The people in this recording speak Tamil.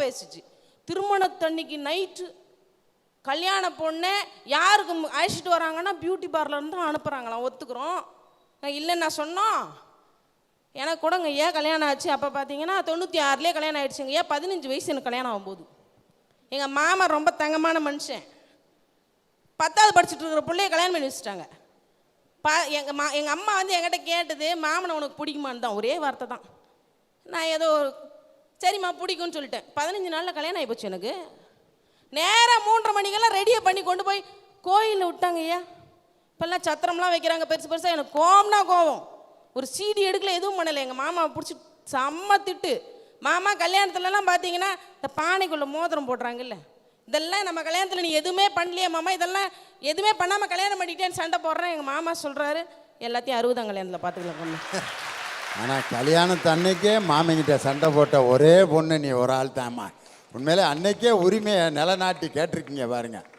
பேசிச்சு. திருமணத்தன்னைக்கு நைட்டு கல்யாண பொண்ணை யாருக்கு அழைச்சிட்டு வராங்கன்னா பியூட்டி பார்லர்னு தான் அனுப்புகிறாங்களாம். ஒத்துக்கிறோம் இல்லைன்னு நான் சொன்னோம். எனக்கு கூடங்க ஏன் கல்யாணம் ஆச்சு அப்போ பார்த்தீங்கன்னா 96லேயே கல்யாணம் ஆகிடுச்சுங்க. ஏன் 15 வயசு எனக்கு கல்யாணம் ஆகும்போது. எங்கள் மாமா ரொம்ப தங்கமான மனுஷன். 10வது படிச்சுட்டு இருக்கிற பிள்ளைய கல்யாணம் பண்ணி வச்சுட்டாங்க. எங்கள் அம்மா வந்து என்கிட்ட கேட்டது மாமனை உனக்கு பிடிக்குமான்னு தான், ஒரே வார்த்தை தான். நான் ஏதோ சரிம்மா பிடிக்கும்னு சொல்லிட்டேன். 15 நாளில் கல்யாணம் ஆகி போச்சு எனக்கு. நேராக 3:30 மணிக்கெல்லாம் ரெடியை பண்ணி கொண்டு போய் கோயிலில் விட்டாங்க. ஐயா இப்போல்லாம் சத்திரம்லாம் வைக்கிறாங்க பெருசு பெருசாக. எனக்கு கோவம்னா கோவம். ஒரு சீடி எடுக்கல, எதுவும் பண்ணலை. எங்கள் மாமாவை பிடிச்சி செம்ம திட்டு. மாமா கல்யாணத்துலலாம் பார்த்தீங்கன்னா இந்த பானைக்குள்ளே மோதிரம் போடுறாங்கல்ல, இதெல்லாம் நம்ம கல்யாணத்தில் நீ எதுவுமே பண்ணலையே மாமா, இதெல்லாம் எதுவுமே பண்ணாமல் கல்யாணம் பண்ணிட்டேன்னு சண்டை போடுறேன். எங்கள் மாமா சொல்கிறாரு எல்லாத்தையும் 60ஆம் கல்யாணத்தில் பார்த்துக்கலாம் பொண்ணு. ஆனால் கல்யாணத்து அன்னைக்கே மாமிங்கிட்ட சண்டை போட்ட ஒரே பொண்ணு நீ ஒரு ஆள் தாம்மா. உண்மையிலே அன்னைக்கே உரிமையை நிலநாட்டி கேட்டிருக்கீங்க பாருங்க.